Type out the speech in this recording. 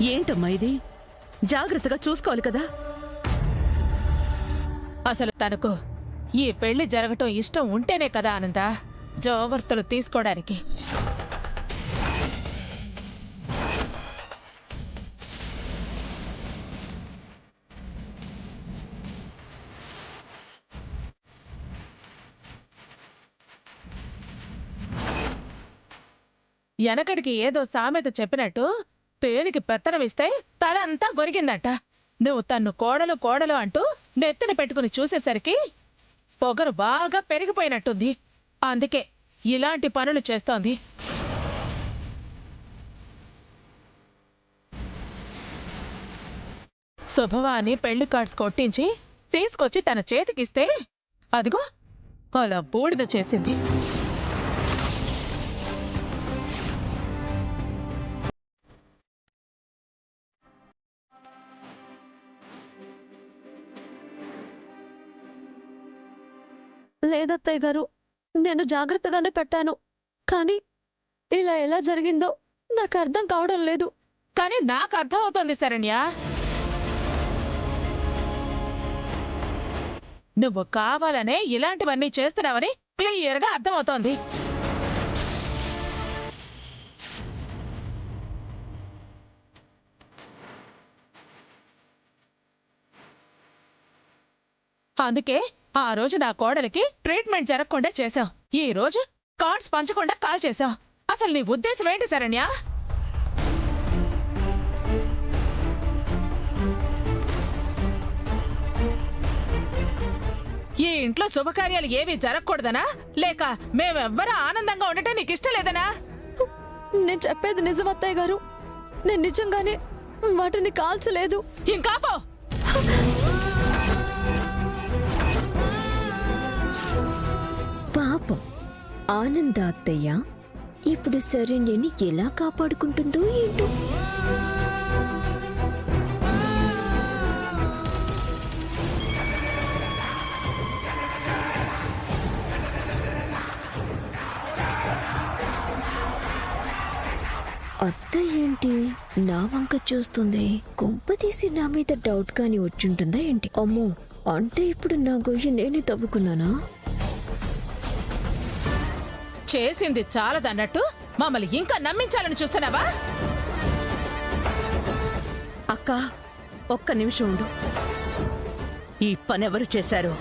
ఏంటమ్మా ఇది? జాగ్రత్తగా చూసుకోవాలి కదా. అసలు తనకు ఈ పెళ్లి జరగటం ఇష్టం ఉంటేనే కదా ఆనంద జాగ్రత్తలు తీసుకోవడానికి. వెనకడికి ఏదో సామెత చెప్పినట్టు పేలికి పెత్తనమిస్తే తల అంతా గొరిగిందట. నువ్వు తన్ను కోడలు కోడలు అంటూ నెత్తిన పెట్టుకుని చూసేసరికి పొగరు బాగా పెరిగిపోయినట్టుంది. అందుకే ఇలాంటి పనులు చేస్తోంది. శుభవాని పెళ్లి కార్డ్స్ కొట్టించి తీసుకొచ్చి తన చేతికిస్తే అదిగో అలా బూడిద చేసింది. లేదత్తయ్య గారు, నేను జాగ్రత్తగానే పెట్టాను. కానీ ఇలా ఎలా జరిగిందో నాకు అర్థం కావడం లేదు. కానీ నాకు అర్థమవుతోంది శరణ్య. నువ్వు కావాలనే ఇలాంటివన్నీ చేస్తున్నావని క్లియర్గా అర్థమవుతోంది. అందుకే ఆ రోజు నా కోడలికి ట్రీట్మెంట్ జరగకుండా చేశావు. ఈ రోజు కార్డ్స్ పంచకుండా కాల్ చేశావు. అసలు నీ ఉద్దేశం ఏంటి శరణ్య? ఈ ఇంట్లో శుభకార్యాలు ఏవీ జరగకూడదనా, లేక మేమెవ్వరూ ఆనందంగా ఉండటం నీకు ఇష్టం లేదనా? నేను చెప్పేది నిజం అత్తయ్య గారు. నేను నిజంగానే వాటిని కాల్చలేదు. ఇంకా పో. పాపం ఆనంద అత్తయ్య ఇప్పుడు శరణ్యని ఎలా కాపాడుకుంటుందో ఏంటో. అత్త ఏంటి నా వంక చూస్తుంది? కొంప తీసి నా మీద డౌట్ గాని వచ్చుంటుందా ఏంటి? అమ్మో, అంటే ఇప్పుడు నా గొయ్యి నేనే తవ్వుకున్నానా? చేసింది చాలదన్నట్టు మమ్మల్ని ఇంకా నమ్మించాలని చూస్తున్నావా? అక్క, ఒక్క నిమిషం ఉండు. ఈ పనెవరు చేశారు?